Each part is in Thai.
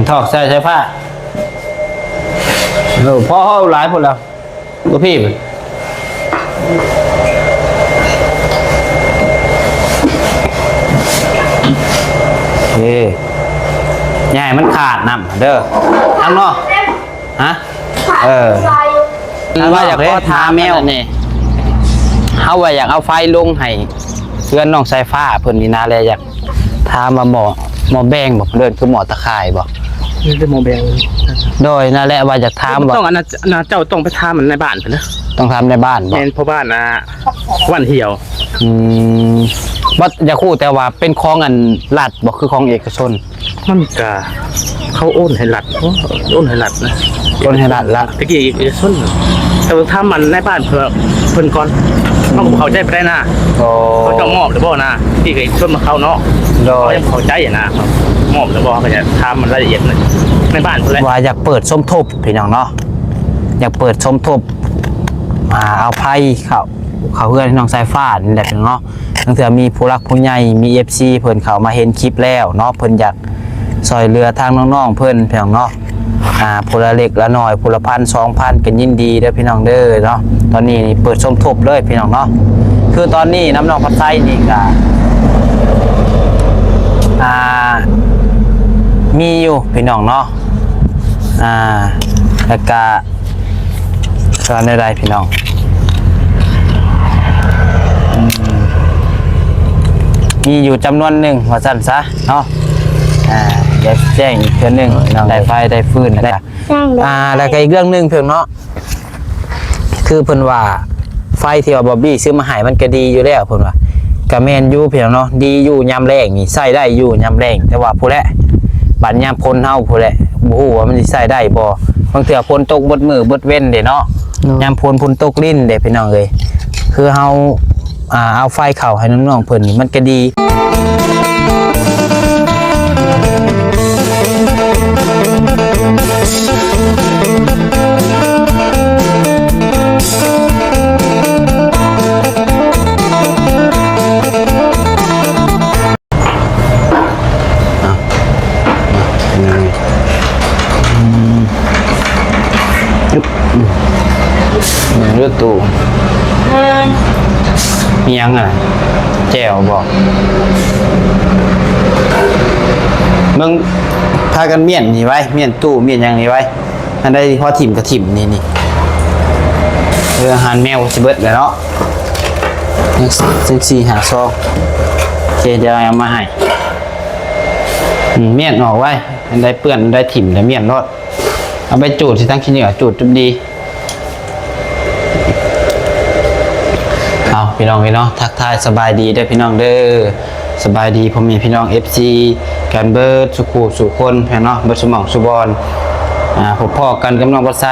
ถอกใส่ผ้าพ่อเขาหลายคนแล้วตัวพี่เฮ้ยใหญ่มันขาดน้ำเด้อทั้งนอกฮะว่าอยากขอท้าแมวนี่เขาว่าอยากเอาไฟลงให้เพื่อนน้องสายฟ้าเพิ่นนี่นาเลยอยากทามาหมอแบงบอกเดินคือหมอตะข่ายบอกนี่เป็นหมอแบงโดยนั่นแหละว่าจะทำต้องอันนั้นเจ้าต้องไปทำมันในบ้านไปนะต้องทำในบ้านบอกเพราะบ้านนะวันเหี่ยวว่าจะคู่แต่ว่าเป็นของอันรัฐบอกคือของเอกชนมันกะเขาโอนให้รัฐโอนให้รัฐนะโอนให้รัฐละตะกี้เอกชนแต่ถ้ามันในบ้านเพิ่นก่อนเขาใจไปได้นะเขาจะมอบหรือบ่นะที่เคยชวนมาเข้าเนาะโดยเขาใจอย่างนะมอบหรือบ่เขาจะทำมันรายละเอียดในบ้านเพื่อนว่าอยากเปิดสมทบพี่น้องเนาะอยากเปิดสมทบเอาไพ่เขาเพื่อนน้องสายฟ้านี่แหละเนาะตั้งแต่มีผู้รักผู้ใหญ่มี FC เพิ่นเขามาเห็นคลิปแล้วเนาะเพิ่นอยากซอยเรือทางน้องๆเพิ่นพี่น้องเนาะพลเล็กละหน่อยพลพัน 2,000กันยินดีเด้อพี่น้องเด้อเนาะตอนนี้นี่เปิดสมทบเลยพี่น้องเนาะคือตอนนี้น้ำนองพัดไส้นี่ก็มีอยู่พี่น้องเนาะแล้วก็การใดๆพี่น้องมีอยู่จำนวนหนึ่งว่าสั้นซะเนาะเดี๋ยวแจ้งอีกเรื่องหนึ่งได้ไฟได้ฟืนได้แล้วก็อีกเรื่องหนึ่งเพียงเนาะคือเพิ่นว่าไฟที่ว่าบอบบี้ซื้อมาให้มันก็ดีอยู่แล้วเพิ่นว่ากะแมนอยู่เพียงเนาะดีอยู่ยามแรงนี่ใส่ได้อยู่ยามแรงแต่ว่าผู้แลบัดยามพ้นเฮาผู้แลบ่ฮู้ว่ามันสิใส่ได้บ่บางเทื่อพ้นตกเบิดมือเบิดเว้นเด้เนาะยามพ้นตกลิ้นเด้พี่น้องเอ้ยคือเฮาเอาไฟเข้าให้น้องๆเพิ่นนี่มันก็ดีเลือดตูมียังอ่ะแจวบอกมึงพากันเมียนนี่ไว้เมียนตู้เมียนยังนี่ไว้อันใดพอถิ่มก็ถิ่มนี่อาหารแมวสิเบิดเลยเนาะ14 5 ซองโอเคเดี๋ยวเอามาให้เมียนออกไว้อันใดเปื้อนอันใดถิ่มแล้วเมียนรอดเอาไปจูดสิตั้งขี้เหนียวจูดจุดดีเอาพี่น้องทักทายสบายดีเด้อพี่น้องเด้อสบายดีผมมีพี่น้อง FC กันเบิร์ดสุขุสุคนพี่น้องเบิร์ดสมองสุบอลผมพ่อกันกับน้องบัดไซ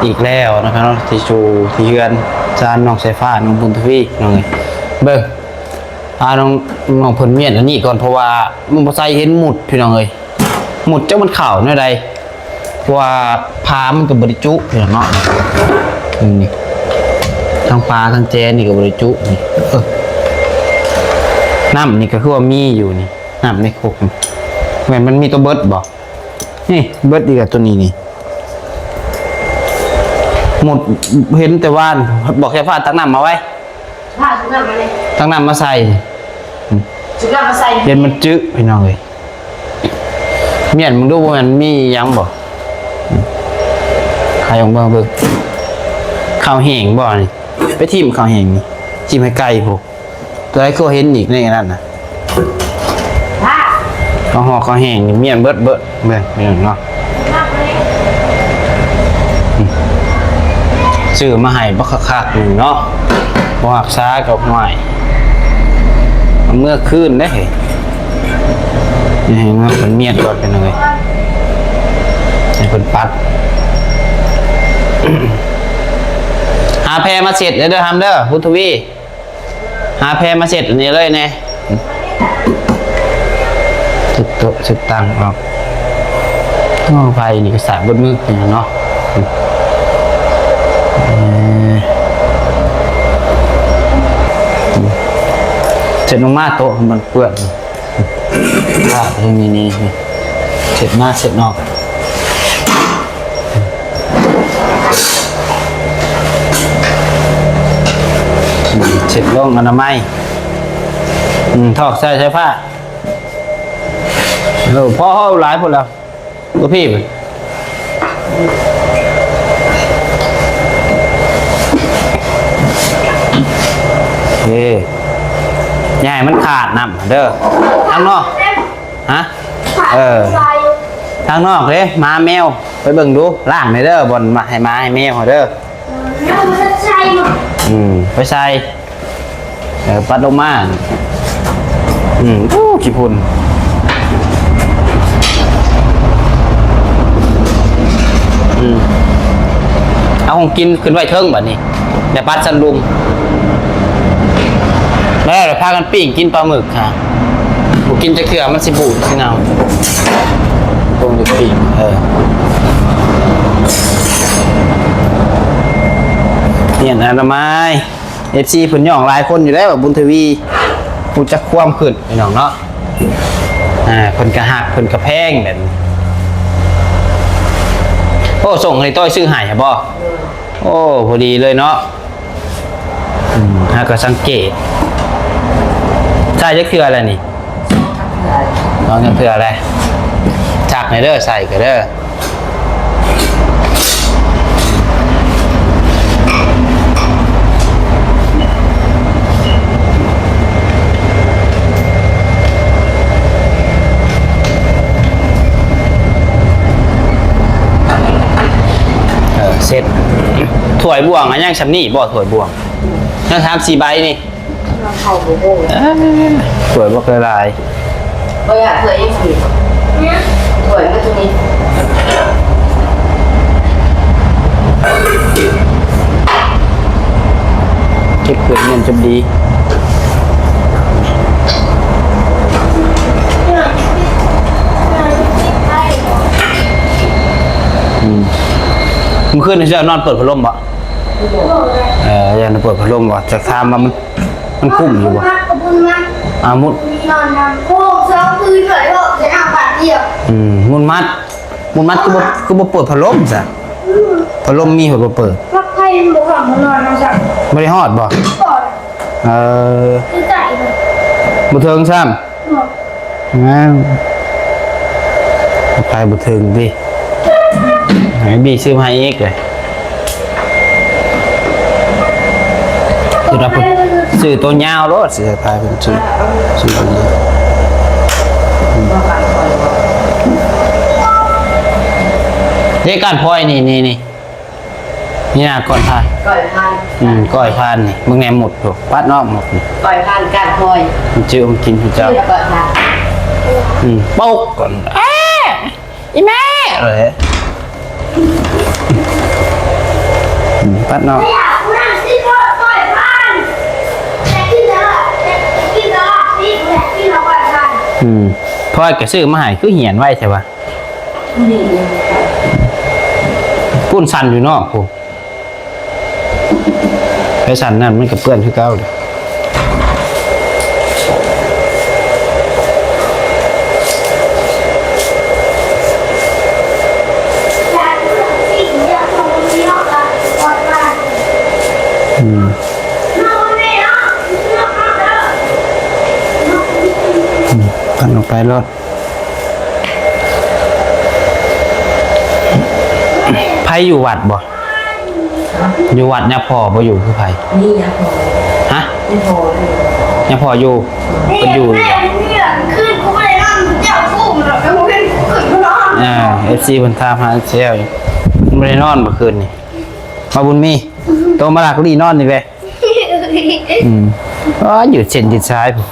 อีกแล้วนะครับน้องที่ชูที่เฮือนจานน้องสายฟ้าน้องบุญทวีน้องเบิ้งน้องผลเมียนอันนี้ก่อนเพราะว่าน้องบัดไซเห็นหมุดพี่น้องเลยหมุดเจ้ามันข่าวในใดเพราะว่าพามันกับบริจุพี่น้องเนาะนี่ทั้งปลาทั้งเจนี่กับบริจุนี่น้ำนี่ก็คือว่ามีอยู่นี่น้ำในโคกเหมือนมันมีตัวเบิร์ดบอกนี่เบิร์ดดีกับตัวนี้นี่หมดเห็นแต่ว่านบอกแค่ฟ้าตั้งน้ำมาไว้ตั้งน้ำมาใส่เย็นมันจื้อพี่น้องเลยเมียนมึงดูว่ามันมียังบอกใครของเบิ่งข้าวแห้งบ่นี่ไปทิมข้าวแห้งนี่จิ้มให้ไก่พวกตัวไอ้ก็เห็นอีกในนั้นนะข้าวห่อข้าวแห้งนี่เมียนเบิดเนาะซื้อมาให้บักคักๆเนาะบ่หักษากับหน่อยเมื่อคืนได้นี่เนาะมันเมียนก่อนเป็นยังไงให้เพิ่นปัดหาแพรมาเสร็จเด้อทำเด้อพุทธวีหาแพรมาเสร็จอันนี้เลยเนี่ยสุดโตสุดตังออกไฟนี่ก็สายบนมืออย่างเนาะเสร็จลงมาโต๊ะมันเปื้อนนี่ เสร็จมาเสร็จนอกเสร็จลงอนามัยถอกใส่ผ้าพ่อเขาหลายคนแล้วตัวพี่เฮ้ยใหญ่มันขาดน้ำเด้อทางนอกฮะทางนอกเลยมาแมวไปเบิ่งดูล่างในเด้อบนมาให้มาให้แมวเด้อไปใส่ปัดลงมาขี้พุ่นเอาของกินขึ้นไว้เทิงแบบนี้เดี๋ยวปัดสันลุมแล้วเดี๋ยวพากันปิ้งกินปลาหมึกค่ะผมกินจะเกลือมันสิบูดสิเงาตรงจะปิ้งเนี่ยอนามัยFC ผลย่องหลายคนอยู่แล้วแบบบุญทวีกูจะคว่ำขึ้นพี่น้องเนาะคนกระหักคนกระแพงแบบโอ้ส่งให้ต้อยซื้อหายครับบ่โอ้พอดีเลยเนาะก็สังเกตใช่จะคืออะไรนี่น้องจะคืออะไรจักในเด้อใส่กันเด้อเสร็จถั่วบ่วงอันยังชำนี่บ่ถั่วบ่วงนั่งทำ4 ใบนี่ถั่วบ่เคยลายก็อยากถั่วยังสีถั่วมาตรงนี้เก็บเกิดเงินจะดีเมื่อคืนนี่จะนอนเปิดพัดลมบ่ยังเปิดพัดลมบ่จะทำมามันคุ้มอยู่บ่มุดนอนโค้งซ้อมคืนเลยก็จะนั่งปากเดียวมุดมัดคือบ่เปิดพัดลมจ้ะพัดลมมีหัวบ่เปิดพักไพ่บ่หลับนอนนะจ๊ะบ่ได้ฮอดบ่คือไก่บ่เทิงซ้ำไปบ่เทิงดิให้บีซื้อมาให้อีกเลยซื้อตัวยาวรถซื้อพายเป็นซื้อตัวนี้เด็กการพลอยนี่นะก่อนพายก้อยพานนี่มึงแนมหมดถูกปัดนอกหมดนี่ก่อยพานการพลอยมันจิ้วมันกินเจ้าปุ๊กก่อนอีแม่เลยปัดนอกพอยกระซื้อมาให้คือเหียนไว้ใช่ปะปุ้นสันอยู่นอกผมไอ้สันนั่นมันกับเพื่อนคือเก้าเลยพันออกไปรถไพ่อยู่วัดบ่อยู่วัดเนี่ยพอบ่อยู่คือไพ่นี่ยังพอฮะยังพอเนี่ยพออยู่เป็นอยู่ขึ้นกูไม่ได้นั่งเจ้าฟูมหรอกแล้วกูขึ้นกูนอนFC เพิ่นถามหาเซลอยู่ไม่ได้นอนเมื่อคืนนี่มาบุญมีโตมาหลักลีนอนนี่แหละอยู่เส้นดินซ้ายผม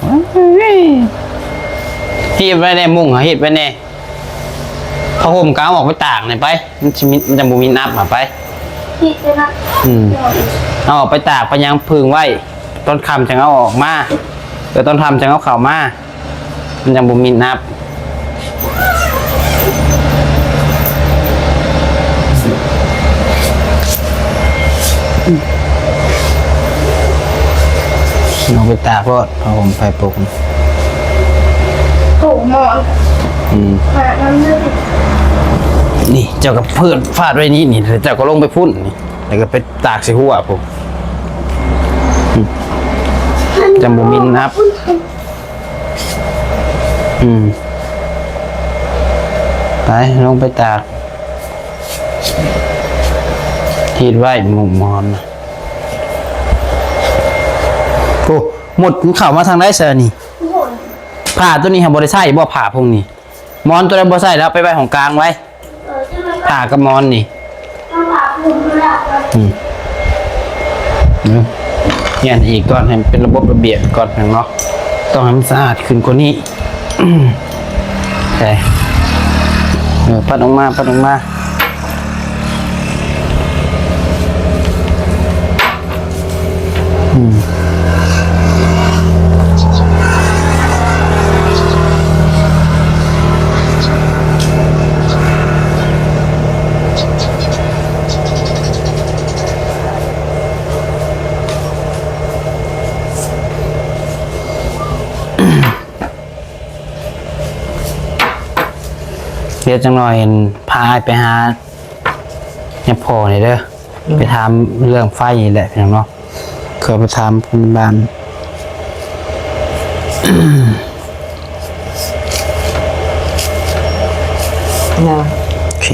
ฮีบไว้ในมุ้งฮีบไว้ในผ้าห่มกางออกไปตากหน่อยไปมันจะมีนับมาไปเอาออกไปตากไปยังพึ่งไว้ต้นคำจะเอาออกมาเดี๋ยวต้นคำจะเอาเข่ามามันยังมีนับเอาไปตากรถผ้าห่มไฟปลุกถูกหมอน ำเลย นี่เจ้ากับเพื่อนฟาดไว้นี่นี่เจ้าก็ลงไปพุ่นนี่แล้วก็ไปตากใส่หัวผมจำบุมินนะครับไปลงไปตากทีดไว้หมุมมอนโอ้หมดเข่ามาทางไหนเซอร์นี่ผ่าตัวนี้ครับบริษัทบ่ผ่าพวกนี้มอนตัวนั้นบริษัทแล้วไปไว้ของกลางไว้ผ่ากับมอนนี่เนี่ยอีกก่อนให้เป็นระบบระเบียบก่อนเนาะต้องให้มันสะอาดขึ้นกว่านี้ใช่ปัดออกมาปัดออกมาเดี๋ยวจังหน่อยพาไปหาเนี่ยพ่อเนี่ยเด้อไปถามเรื่องไฟนี่แหละพี่น้องเนาะเคยไปถามคุณบ้านโอเค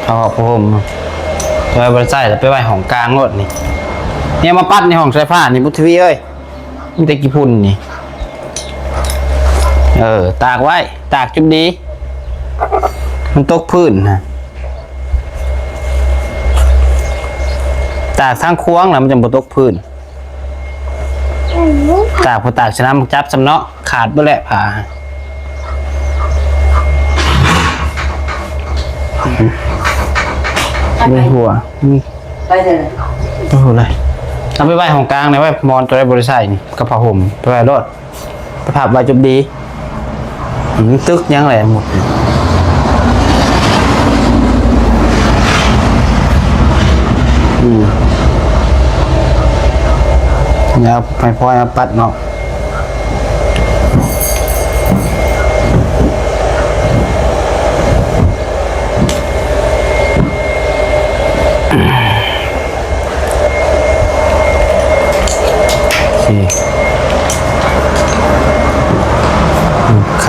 เอาผมไปบริษัทแล้วไปไว้ห้องกลางรถนี่เนี่ยมาปัดในห้องไฟฟ้านี่บุตรวีเอ้ยมีแต่กี่พุ่นนี่ตากไว้ตากจุดดีมันตกพื้นนะตากทางควงแล้วมันจะบ่ตกพื้นตากพอตากชนะมันจับสำเนาะขาดบ่แหละผ่าไม่หัวไปเลยไม่หัวเลยเอาไปไว้ของกลางเลยไว้มอนตัวได้บริษัทนี่กระเพาะห่มไปไว้รถไปภาพไว้จุดดีตึกยังไงหมดเนี่ยไปพอยปัดเนาะ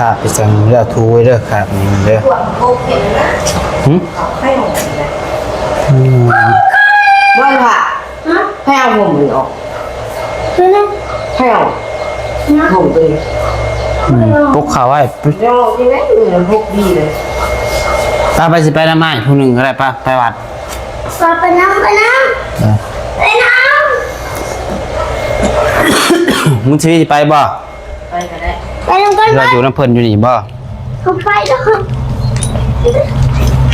ขาไปจังเลือกทูไว้เด้อครับนี่เด้อโอเคนะให้หมดเลยว่าค่ะให้เอาผมออกให้เอาผมตัวนี้ปุ๊กเขาไว้เดี๋ยวที่ไหนพกดีเลยป้าไปสิไปน้ำไม้ผู้หนึ่งก็ได้ป้าไปวัดไปน้ำมึงชีวิตไปบ่ไปกันได้ไปลงกันเราอยู่น้ำเพลินอยู่นี่บ่เขาไปแล้วครับ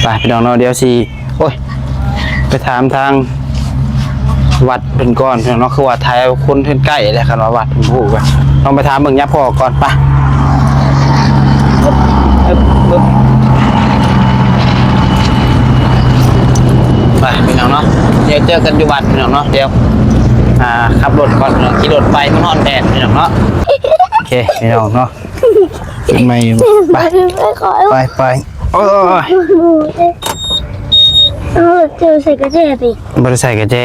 ไปพี่น้องเนาะเดี๋ยวสิโอ้ยไปถามทางวัดเป็นก้อนพี่น้องเนาะคือว่าไทยคนเพิ่นใกล้เลยครับว่าวัดเป็นผู้ไปลองไปถามเบิ่งยับพ่อก่อนไปไปพี่น้องเนาะเดี๋ยวเจอกันอยู่วัดพี่น้องเนาะเดี๋ยวขับรถก่อนพี่น้องขี่รถไปมันร้อนแดดพี่น้องเนาะโอเคพี่น้องเนาะไม่ไปโอ้ยเจอใส่กระเจี๊ยบดิบริษัทกระเจ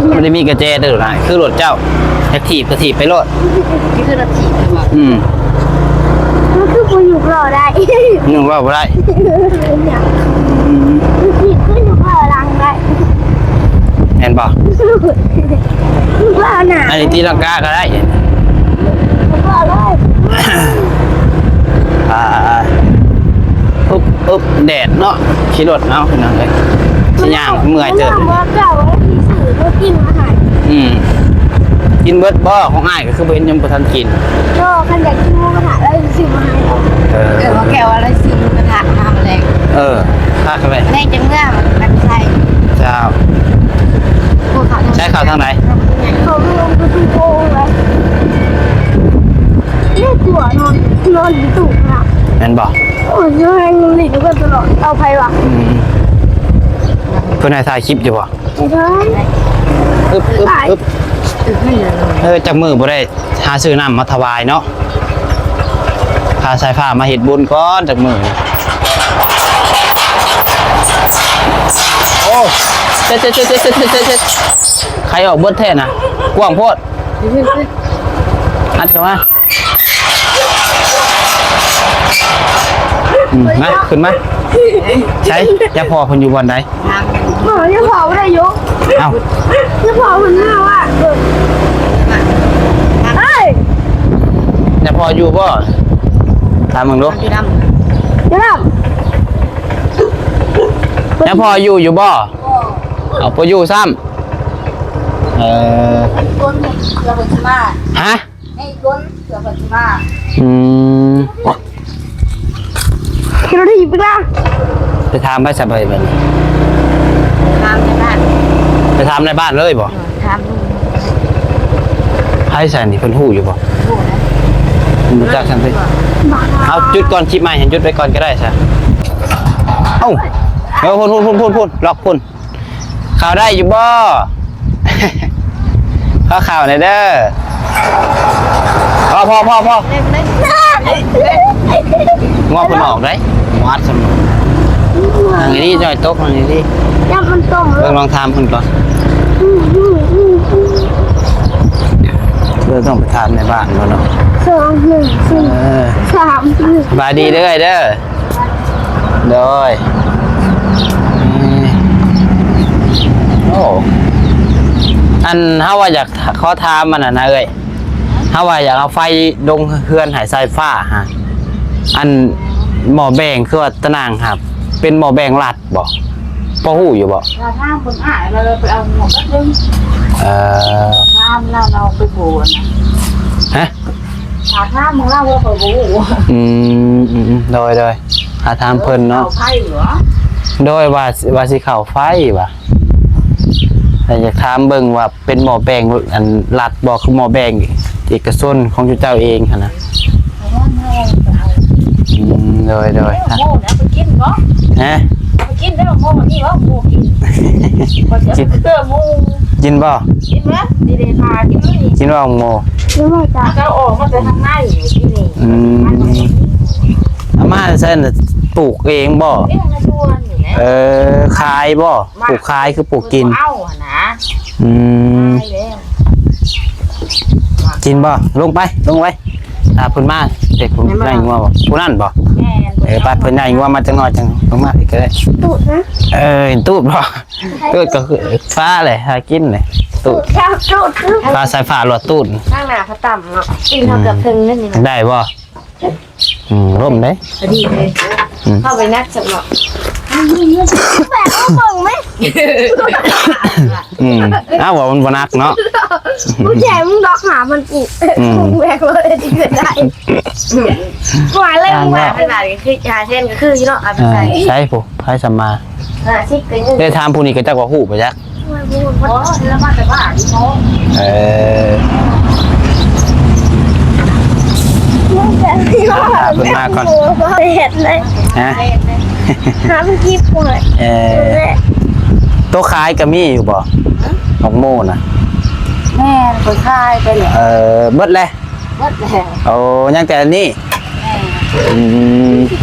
ไม่ได้มีกระเจเด้อหน่อยคือรถเจ้าแท็กซี่กระถีบไปรถนี่คือนาทีมามันคือคุณอยู่รอได้นึ่งว่าบ่ได้ที่ขึ้นอยู่รอรังได้เห็นป่ะว่าหนาอันนี้ตีลังกาก็ได้ว่าได้อุ๊บแดดเนาะขี่รถเนาะพี่น้องเลยสิย่างเมื่อยเจอว่าเก่าที่สื่อว่ากินอาหารกินเบิร์ดบ่ของอ้ายก็คือเห็นยังบ่ทันกินก็ขันอยากกินหมูกระทะแล้วซื้อมาให้ว่าแกว่าอะไรซื้อหมูกระทะทำอะไรพากันไปในจังเมื่อมันใช่เจ้าใช้ข่าวทางไหนเขาลงไปดูโป้ไว้เรียกตัวนอนอยู่ตู้นะนั่นบอกโอ้ยยังไงมึงหลีกก็ตลอดเอาไปวะเพื่อนให้ถ่ายคลิปอยู่ป่ะไม่ได้จับมือบ่ได้หาซื้อน้ำมาถวายเนาะ าสายผ้ามาเฮ็ดบุญก่อนจากมือโอ้เจ็ดใครออกเบิดแท้น่ะกว้างโพดอัดเข้ามามาขึ้นมาใช่จะพอเพิ่นอยู่บ่อนใด หมอจะเผาได้ยก เอ้า จะเผามันหน้าว่าเฮ้ย จะพออยู่บ่ถามมึงดู จะทำ จะพออยู่บ่เอาบ่อยู่ซ้ำก้นเกือบจะมา ฮะ ไอ้ก้นเกือบจะมา อืม คิดว่าที่ไปละ ไปถามไปสบายบัดนี้ ทำในบ้าน ไปถามในบ้านเลยบ่ ท ให้ใส่นี่เพิ่นฮู้อยู่บ่รู้จักซั่นติเอาจุดก่อนคลิปใหม่เห็นจุดไปก่อนก็ได้ซะเอ้าพุ่นล็อกพุ่นข่าวได้อยู่บ่ ข่าวหน่อยเด้อพองอเพิ่นออกได้วัดสมทางนี้จ่อยตกทางนี้ดิ ำย่ำมันต้ม เบิ่งลองถามเพิ่นก่อนเราต้องไปถามในบ้านบ่เนาะ 2 1 เออ 4 3 บายดีเด้อเด้อโดยโอ้อันเฮาว่าอยากขอถามมันน่ะนะเอ้ยเฮาว่าอยากเอาไฟดงเฮือนหายสายฟ้าฮะอันหม้อแบงคือว่าตะนางครับ เป็นหม้อแบงลัดบ่พอฮู้อยู่บ่ เราท่ามคนอ่านเราไปเอาหมวกก็ดึง ท่ามแล้วเราไปโบน ฮะ หาท่ามมึงเล่าว่าไปโบ โดยหาถามเพิ่นเนาะ เอาไพ่เหรอ โดยว่าสิเข้าไฟว่ะแต่อยากถามเบิ่งว่าเป็นหม้อแบงอันลัดบ่คือหม้อแบงเอกชนของเจ้าเองหั่นนะ เอาว่าเอาไปเอา โดย โม่นะไปกินก็ ฮะ ไปกินได้โม่นี่ว่าโม่กินพอจะเจอโม่ กินบ่ กินไหมดีเดทากินนี่ กินว่าโม แล้วว่าจะ ถ้าเราออกมาจะทางในอยู่ที่นี่ อาม่าเส้นปลูกเองบ่ เอ๊ะมาชวนอยู่นะ ขายบ่ปลูกขายคือปลูกกิน เอานะ อืม ใช่แล้ว กินบ่ลงไปเพิ่นมาเด็กผมได้งัวบ่ผู้นั่นบ่ แม่ ป้าเพิ่นได้งัวมาจังน้อยจังลงมาอีกก็ได้ ตูดนะ เห็นตูดบ่ตูดก็คือฟ้าเลยหากินเลยตูด แค่ตูด ฟ้าสายฟ้าหลอดตูด ข้างหน้าเขาต่ำเนาะกินเท่ากับถึงนั่นนี่ ได้บ่ร่มเด้ พอดีเลยเข้าไปนักสำหรับ แบบเอาเบิ่งไหม อ้าวว่ามันบ่นักเนาะ ผู้ใหญ่มึงดอกหามันกูแหวกเลยที่จะได้หวานเลยมึง ขนาดคือชาเช่นก็คือยี่เนาะเอาไปใส่ ใช่ผู้ให้สัมมา ชิคกันยัง ได้ถามผู้นี้ก็จักว่าฮู้บ่จัก โอ้แล้วมาแต่บ้านโอ้ เพิ่นมาก่อน เห็ดเลย ฮะ หามันกีบหน่อย โต๊ะขายก็มีอยู่บ่ดอกโมน่ะ แม่คนคายไปเลย เบิดเลย วัดแล้ว โอ้ยังแต่อันนี้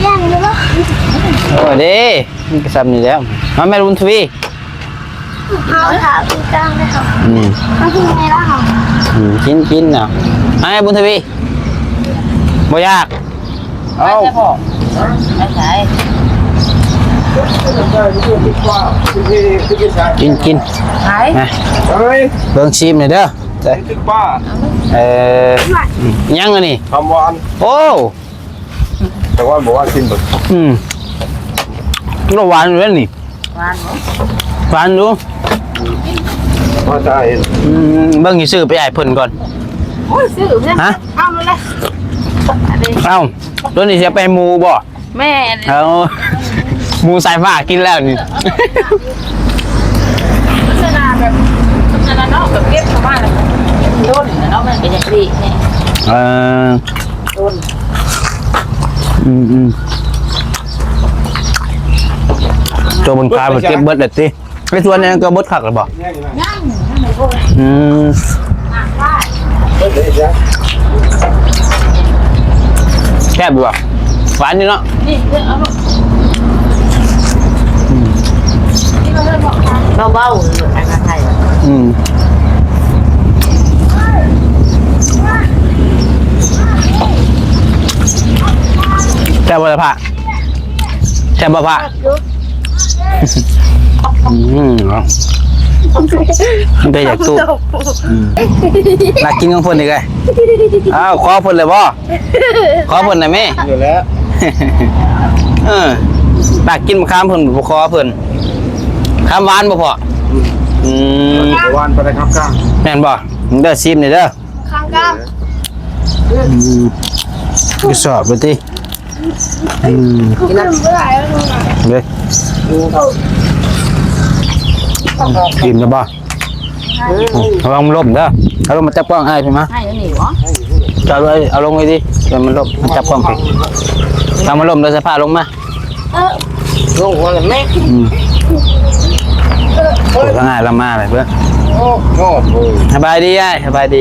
แย่งเลยปะ โอ้เด้มันก็ซ้ำนี่แล้วมาแม่บุญทวี เอาถามพี่จ้างได้ค่ะ อืม เขาคือไงล่ะค่ะ กินเนาะมาแม่บุญทวีบ่ยากเอ้า จะบอกไม่ใช่ กิน ไหน นะเบิ่งชิมหน่อยเด้อ ถึงป้า ยังอันนี้ ทำหวาน โอ้ แต่ว่าบอกว่ากินแบบ ก็หวานอยู่แล้วนี่ หวานเนาะ หวานดู ว่าจะเห็น เบิ่งสิซื้อไปให้เพิ่นก่อน โอ้ยซื้อเพื่อน ฮะ เอามาเลยอันนี้ เอ้าตัวนี้สิไปหมูบ่ แม่ เอาหมูสายฟ้ากินแล้วนี่ ลักษณะแบบลักษณะเนาะแบบเก็บชาวบ้านโดนเนาะมันเป็นอย่างนี้นี่ โดนตัวบนคาบเก็บเบิดเลยสิไอ้ส่วนนี้ก็เบิดคักหรือเปล่า ย่างไม่พอ เด็กยัง แซ่บอยู่อ่ะหวานอยู่เนาะ นี่เรื่องเอาลูกนี่มาเรื่องบอกทาง เบาๆเลยอาไทย อืมแซ่บบ่ละพะแซ่บบ่พะมันไปอยากตู้นักกินของเพิ่นอีกไงอ้าวขอเพิ่นเลยบ่ขอเพิ่นหน่อยแม่ อยู่แล้ว นักกินมะขามเพิ่นบ่ขอเพิ่นขามหวานบ่พอวานไปได้ครับก้าง แม่นบ่มึงเด้อซิมนี่เด้อ ข้างก้าม ไปสอบดูติ กินน้ำเบื่อแล้วมึงอ่ะ เลยกินแล้วบ่ระวังมันล่มเด้อเอาลงมาจับกล้องให้พี่มา ให้แล้วนี่วะ จับเลยเอาลงไว้ดิเดี๋ยวมันล่มมันจับกล้องไปถ้ามันล่มเดี๋ยวสภาพลงมา ลงหัวเลยแม่ โอ้ยง่ายละมาเลยเพื่อน โอ้โห สบายดีไอ้สบายดี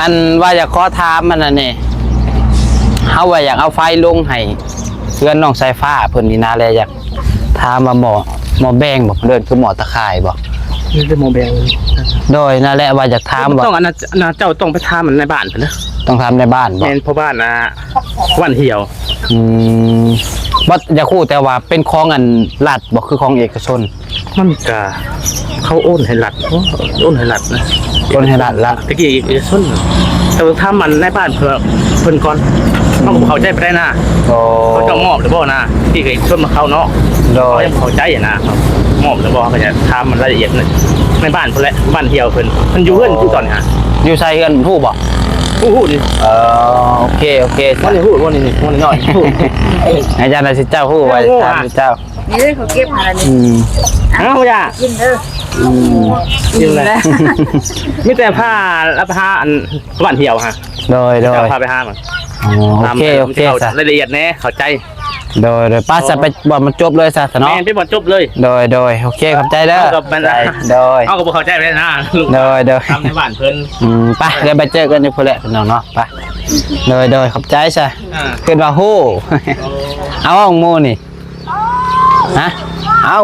อันว่าอยากขอถามมันน่ะนี่เฮาว่าอยากเอาไฟลงให้เพื่อนน้องสายฟ้าเพิ่นนี่นาแลอยากถามว่าหมอแบงบ่เดินคือหมอตะข่ายบ่ นี่จะโมเบล โดยนั่นแหละว่าอยากถามว่า ต้องอันนั้นเจ้าต้องไปทำมันในบ้านไปนะ ต้องทำในบ้านบ่ แม่นพ่อบ้านนะวันเหี่ยว บ่อยากคู่แต่ว่าเป็นของอันรัฐบ่คือของเอกชน มันกะเขาโอนให้หลัดโอนให้หลัดนะ คนให้รัฐละ ตะกี้เอกชนแต่ถ้ามันในบ้านเพิ่นก่อนเขาก็เข้าใจไปได้นะ โอ้ เขาจะมอบหรือบ่นะที่เคยชวนมาเข้าเนาะ โด เขา ย ยังเข้าใจนะมอบหรือบ่เขาจะทำมันรายละเอียดในบ้านเพิ่นแหละบ้านเหี่ยวเพิ่นมันอยู่เฮือนอยู่ตอนนี้ฮะ อยู่ใส่เฮือนฮู้บ่ ฮู้นี่ โอเค วันนี้ฮู้วันนี้น้อยฮู้ อาจารย์ราชเจ้าฮู้ไว้ถามเจ้า นี่เรื่องเขาเก็บมาแล้วนี่ เอ้าอย่า กินเด้อ กินเลยมีแต่ผ้าและผ้าอันบ้านเหี่ยวฮะ โดย ผ้าไปห้ามัน โอเคซะ รายละเอียดแน่เข้าใจ โดยป้าจะไปบ่มันจบเลยซะเนาะ แม่นไปบ่จบเลย โดยโอเคขอบใจเด้อ เอากับมัน โดย เอาก็บ่เข้าใจไปนะลูก โดย ทำในบ้านเพิ่น ไปเดี๋ยวไปเจอกันอยู่พุ่นแหละพี่น้องเนาะไปโดยขอบใจซะ อ่า ขึ้นมาฮู้เอาของหมูนี่ฮะเอา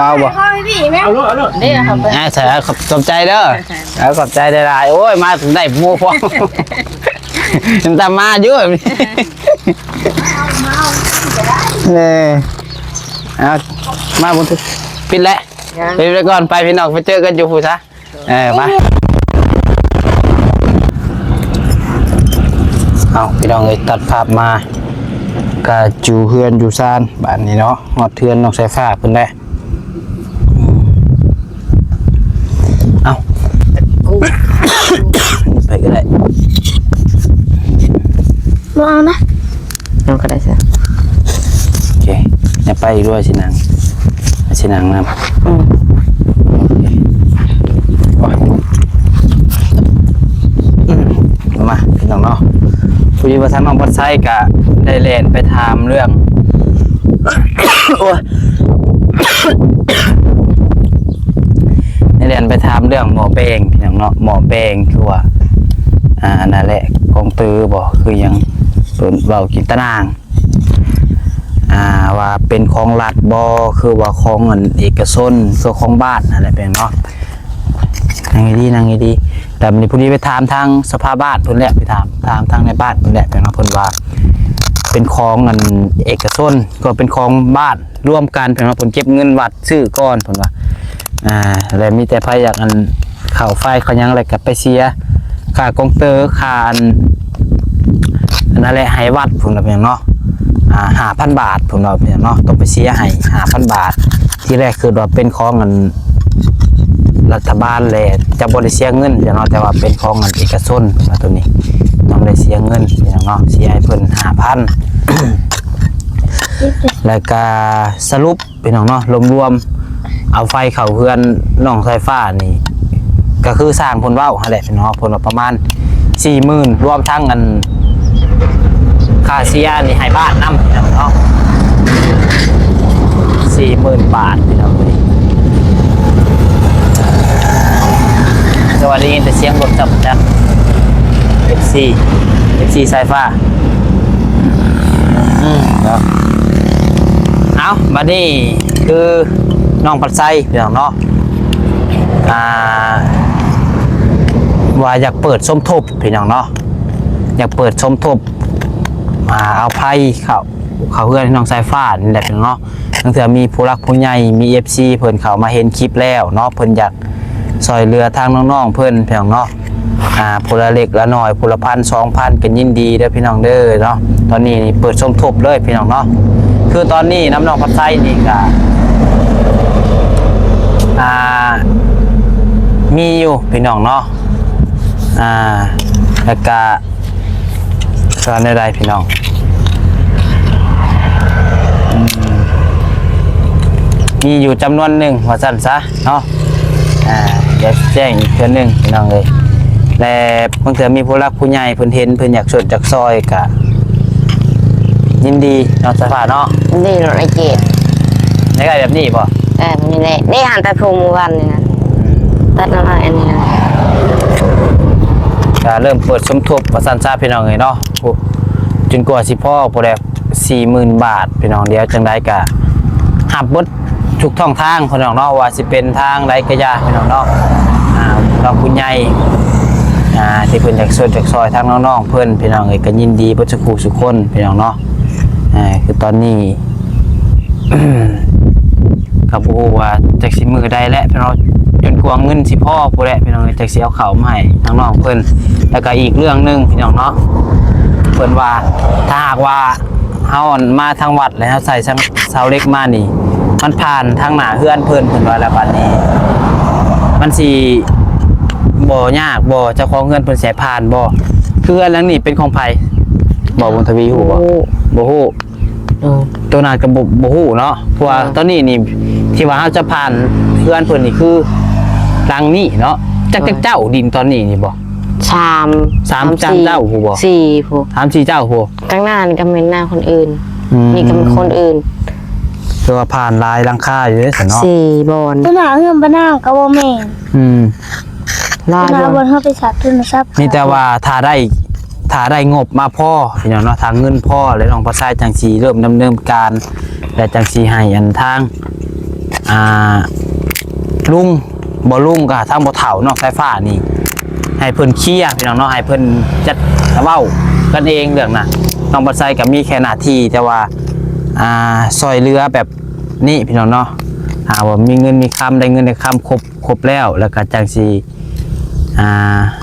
ว้าวบ่ พ่อพี่แม่ เอาลูกเอาลูก นี่นะครับ ใส่ขอบใจเด้อแล้วขอบใจได้หลายโอ้ยมาถึงได้หมูพอมันตามมาเยอะนี่เอามาบนปิดแล้วไปก่อนไปพี่น้องไปเจอกันอยู่ผู้ซะไปเอาพี่น้องเลยตัดภาพมากะจูเฮือนอยู่ซานบ้านนี้เนาะหอดเทือนน้องสายฟ้าเพิ่นได้เอาไปก็ได้ มาเอานะ น้องก็ได้ซะ โอเคอย่าไปอีกด้วยสินางนะมาพี่น้องเนาะผู้ยิงประธานน้องบัดไซกะได้เล่นไปถามเรื่อง โอ้ยได้เล่นไปถามเรื่องหมอแบงพี่น้องเนาะหมอแบงคือว่านั่นแหละกองตือบ่คือยังเปิ้นเว้ากินตะนางว่าเป็นของรัฐบ่คือว่าของเงินเอกชนคือของบ้านอะไรเป็นเนาะนั่งให้ดีแต่วันนี้พอดีไปถามทางสภาบ้านเพิ่นแหละไปถามทางในบ้านเพิ่นแหละเป็นเนาะเพิ่นว่าเป็นของเงินเอกชนก็เป็นของบ้านร่วมกันเพิ่นว่าเพิ่นเก็บเงินวัดซื้อก่อนเพิ่นว่าแล้วมีแต่ไผอยากอันเข้าไฟเขายังอะไรก็ไปเสียค่ากองเตอร์ค่าอันนั่นแหละให้วัดเพิ่นว่าเป็นเนาะ5,000 บาทผมเราเนาะต้องไปเสียให้ 5,000 บาทที่แรกคือว่าเป็นของเงินรัฐบาลแหละจะบ่ได้เสียเงินเนาะแต่ว่าเป็นของเงินเอกชนตัวนี้ต้องได้เสียเงินเนาะเสียให้เพิ่น 5,000 แล้วก็สรุปพี่น้องเนาะรวมๆเอาไฟเข้าเพื่อนน้องสายฟ้านี่ก็คือสร้างเพิ่นเว้าหั่นแหละพี่น้องเพิ่นว่าประมาณ 40,000 รวมทั้งเงินค่าเสียนี่ให้บ้านนำพี่น้องเนาะ 40,000 บาทพี่น้องสวัสดีแต่เสียงรถจับจัด FC สายฟ้า เอาบัดนี้คือน้องปัดไซพี่น้องเนาะว่าอยากเปิดสมทบพี่น้องเนาะอยากเปิดสมทบเอาไพ่เขาเพื่อนน้องสายฟ้านี่แหละพี่น้องเนาะตั้งแต่มีผู้รักผู้ใหญ่มี FC เพิ่นเขามาเห็นคลิปแล้วเนาะเพิ่นอยากซอยเรือทางน้องๆเพิ่นพี่น้องเนาะผู้ละเล็กละน้อยผู้ละ1,000 2,000กันยินดีเด้อพี่น้องเด้อเนาะตอนนี้นี่เปิดสมทบเลยพี่น้องเนาะคือตอนนี้น้ำน้องปัดไซนี่ก็มีอยู่พี่น้องเนาะแล้วก็สอนได้พี่น้องมีอยู่จำนวนหนึ่งว่าสั้นซะเนาะเดี๋ยวแจ้งอีกเทื่อนึงพี่น้องเลยและบางเทื่อมีผู้รักผู้ใหญ่เพิ่นเห็นเพิ่นอยากช่วยจากซอยกะยินดีเนาะสภาเนาะนี่รถไอเจ็บในไงแบบนี้ป่ะนี่แหละนี่หันตะพูมือวันนี่นะตัดอะไรอันนี้นะก็เริ่มเปิดสมทบประสานซาพี่น้องเลยเนาะจนกว่าสิพ่อพอแล้ว40,000 บาทพี่น้องเดียวจังได้กะหับบดทุกท่องทางพี่น้องเนาะว่าสิเป็นทางไรกระยาพี่น้องเนาะเราคุณใหญ่ที่เพิ่นจากส่วนจากซอยทางน้องๆเพิ่นพี่น้องเลยก็ยินดีบ่สักครู่สุกคนพี่น้องเนาะคือตอนนี้กับโอ้ว่าจากสิมือได้และพี่น้องจนกว่าเงินสิพ่อผู้แหละพี่น้องจากสิเอาเข้ามาให้ทางน้องเพิ่นแล้วก็อีกเรื่องนึงพี่น้องเนาะเพิ่นว่าถ้าหากว่าเฮามาทางวัดแล้วใส่เสาเล็กมานี่มันผ่านทางหน้าเฮือนเพิ่นว่าแล้วบัดนี้มันสิบ่ยากบ่เจ้าของเฮือนเพิ่นสิผ่านบ่คือเฮือนหลังนี้เป็นของไผบ่บุญทวีฮู้บ่ฮู้ตัวนั้นก็บ่ฮู้เนาะเพราะว่าตอนนี้นี่ที่ว่าเฮาจะผ่านเฮือนเพิ่นนี่คือหลังนี้เนาะจักเจ้าดินตอนนี้นี่บ่3เจ้าฮู้บ่4ผู้3-4เจ้าฮู้ข้างหน้านี่ก็เป็นหน้าคนอื่นนี่ก็เป็นคนอื่นคือว่าผ่านลายหลังคาอยู่เด้เนาะ4บอนตัวหน้าเฮือนบ้านนางก็บ่แม่นลาบนเฮาไปสัตว์ทุนทรัพย์มีแต่ว่าถ้าได้งบมาพ่อพี่น้องเนาะทางเงินพ่อแล้วน้องปัดไซจังสีเริ่มดำเนินการและจังสีให้อันทางลุงบ่ลุงกับทางบ่เฒ่าน้องสายฟ้านี่ให้เพิ่นเคลียร์พี่น้องเนาะให้เพิ่นจัดเว้ากันเองเรื่องน่ะน้องปัดไซก็มีแค่หน้าที่แต่ว่าซอยเรือแบบนี้พี่น้องเนาะว่ามีเงินมีคำได้เงินได้คำครบแล้วก็จังสี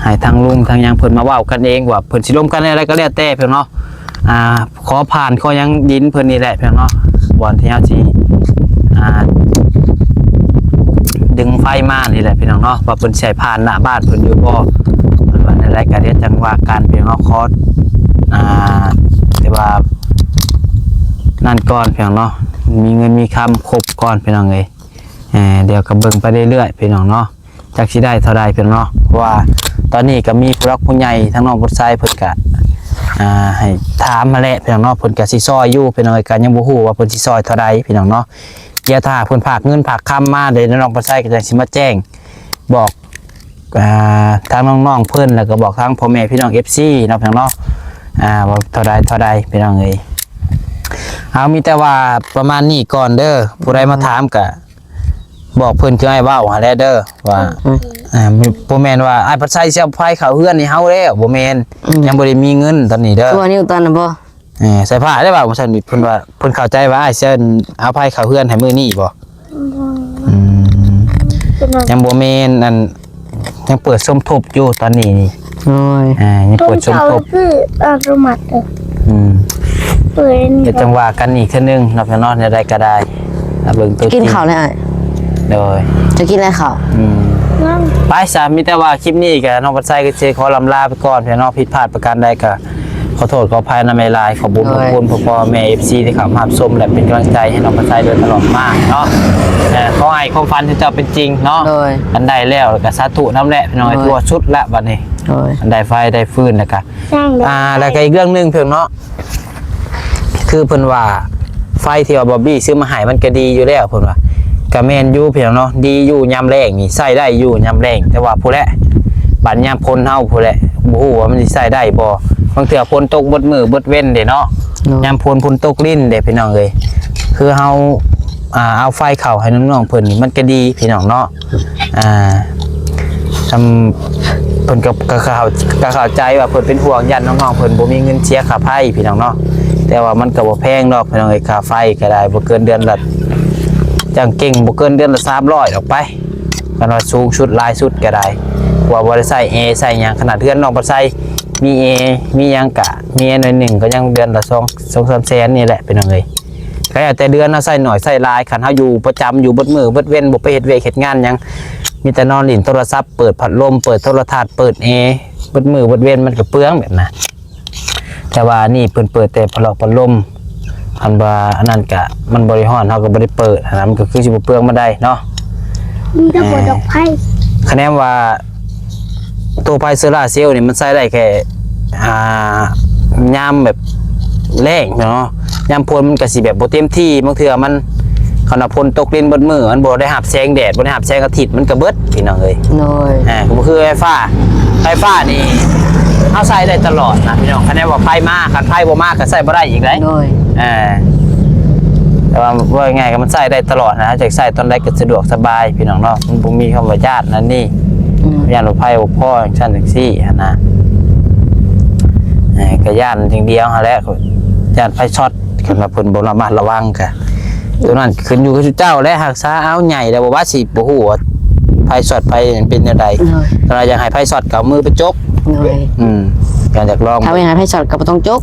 ให้ทางลุงทางยังเพิ่นมาเว้ากันเองว่าเพิ่นสิร่วมกันอะไรก็แล้วแต่เพิ่นเนาะขอผ่านขอยังดินเพิ่นนี่แหละเพิ่นเนาะบอนที่เฮาสิดึงไฟมานี่แหละพี่น้องเนาะว่าเพิ่นใช้ผ่านหน้าบ้านเพิ่นอยู่บ่ว่าในรายการเรียนจังว่าการพี่น้องคอร์สแต่ว่านั่นก่อนพี่น้องเนาะมีเงินมีคำครบก่อนพี่น้องเอ้ยเดี๋ยวก็เบิ่งไปเรื่อยๆพี่น้องเนาะจักสิได้เท่าใดเพิ่นเนาะเพราะว่าตอนนี้ก็มีผู้รักผู้ใหญ่ทั้งน้องผู้ชายเพิ่นก็ให้ถามมาแล้วพี่น้องเนาะเพิ่นก็สิซอยอยู่พี่น้องก็ยังบ่ฮู้ว่าเพิ่นสิซอยเท่าใดพี่น้องเนาะเดี๋ยวถ้าเพิ่นฝากเงินฝากคำมาเดี๋ยวน้องผู้ชายก็จะสิมาแจ้งบอกทางน้องๆเพิ่นแล้วก็บอกทางพ่อแม่พี่น้อง FC เนาะพี่น้องเนาะว่าเท่าใดพี่น้องเอ้ยเอามีแต่ว่าประมาณนี้ก่อนเด้อผู้ใดมาถามก็บอกเพิ่นคือให้เว้าหาแล้วเด้อว่าบ่แม่นว่าอ้ายปัดไซสิเอาไผเข้าเฮือนให้เฮาแล้วบ่แม่นยังบ่ได้มีเงินตอนนี้เด้อตัวนี้ตอนน่ะบ่ใส่ผ้าได้บ่ว่าซั่นเพิ่นว่าเพิ่นเข้าใจว่าอ้ายสิเอาไผเข้าเฮือนให้มื้อนี้บ่ยังบ่แม่นนั่นยังเปิดสมทบอยู่ตอนนี้นี่โอ้ยยังเปิดสมทบคืออัตโนมัติเปิดเดี๋ยวจังว่ากันอีกเทื่อนึงเนาะพี่น้องได้ก็ได้เบิ่งตัวจริงกินข้าวแล้วโดยจะกินอะไรข้าวไปสามมีแต่ว่าคลิปนี้กับน้องปัดไซก็ขอลำลาไปก่อนพี่น้องผิดพลาดประการใดก็ขอโทษขออภัยนะไม่ลายขอบุญขอบคุณพ่อแม่ FC ที่เข้ามาชมและเป็นกำลังใจให้น้องปัดไซโดยตลอดมาเนาะขอให้ความฝันที่เจ้าเป็นจริงเนาะอันใดแล้วก็สาธุน้ำแหละพี่น้องทั่วชุดละบัดนี้อันใดไฟได้ฟื้นแล้วก็แล้วก็อีกเรื่องนึงเพิ่นเนาะคือเพิ่นว่าไฟที่ว่าบอบบี้ซื้อมาให้มันก็ดีอยู่แล้วเพิ่นว่ากะแมนอยู่เพียงเนาะดีอยู่ยามแรงนี่ใส่ได้อยู่ยามแรงแต่ว่าผู้แหละบัดยามพ้นเฮาผู้แหละบ่ฮู้ว่ามันสิใส่ได้บ่บางเทื่อพ้นตกเบิดมือเบิดเว้นเด้เนาะยามพ้นตกลิ้นเด้พี่น้องเอ้ย คือเฮาเอาไฟเข้าให้น้องๆเพิ่นนี่มันก็ดีพี่น้องเนาะทำเพิ่นก็เข้าใจว่าเพิ่นเป็นห่วงญาติน้องๆเพิ่นบ่มีเงินเสียค่าไฟพี่น้องเนาะแต่ว่ามันก็บ่แพงดอกพี่น้องเอ้ยค่าไฟก็ได้บ่เกินเดือนละจังเก่งบ่เกินเดือนละ300ออกไปกันว่าสูงสุดหลายสุดก็ได้ว่าบ่ได้ใช้เอใช้หยังขนาดเทือนน้องบ่ใช้มีเอมีหยังกะมีหน่อยหนึ่งก็ยังเดือนละ2-3 แสนนี่แหละพี่น้องเอ้ยก็แล้วแต่เดือนเฮาใช้หน่อยใช้หลายคันเฮาอยู่ประจำอยู่เบิดมื้อเบิดเว้นบ่ไปเฮ็ดเวยกเฮ็ดงานหยังมีแต่นอนเล่นโทรศัพท์เปิดพัดลมเปิดโทรทัศน์เปิดแอร์เบิดมือเบิดเว้นมันก็เปลืองแบบนั้นแต่ว่านี่เพิ่นเปิดแต่พัดลมอันว่าอันนั้นก็มันบริหารเฮาก็บ่ได้เปิดอันนั้นมันก็คือสิบ่เปลืองมาได้เนาะ มันจะปวดดอกไผ่ คะแนนว่าตัวไฟโซล่าร์เซลล์นี่มันใช้ได้แค่ยามแบบแรงเนาะยามพลมันก็สิแบบบ่เต็มที่บางเทื่อมันขณะพลตกดินเบิดมือมันบ่ได้รับแสงแดดบ่ได้รับแสงอาทิตย์มันก็เบิดพี่น้องเอ้ย โดย ก็คือไฟฟ้านี่เอาใส่ได้ตลอดนะพี่น้องคะแนนว่าไฟมากคันไฟบ่มากก็ใส่บ่ได้อีกเลย โดย แต่ว่าไงก็มันใส่ได้ตลอดนะจากใส่ตอนใดก็สะดวกสบายพี่น้องเนาะมันบ่มีคำว่าญาตินั่นนี่ญาติรถไฟบ่พอชั้นแท็กซี่นะก็ญาติอย่างเดียวหั่นแหละญาติไฟช็อตคันว่าเพิ่นบ่ระมัดระวังก็ตัวนั้นขึ้นอยู่กับเจ้าและรักษาเอาใหญ่แล้วบ่ว่าสิบ่ฮู้ว่าไฟช็อตไปเป็นจังได๋ถ้าอยากให้ไฟช็อตก็เอามือไปจก โดย อยากลอง ถ้าไม่งั้นให้ช็อตก็บ่ต้องจก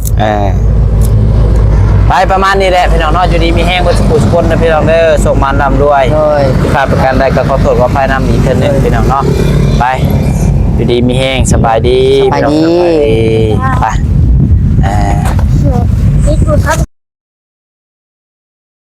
ไปประมาณนี้แหละพี่น้องเนาะอยู่ดีมีแห้งเพิ่นสุขคนนะพี่น้องเด้อส่งมานำด้วย โดย ค่าประกันได้ก็ขอโทษขออภัยนำอีกเทื่อนึงพี่น้องเนาะไปอยู่ดีมีแห้งสบายดีพี่น้องสบายดีไป นี่กู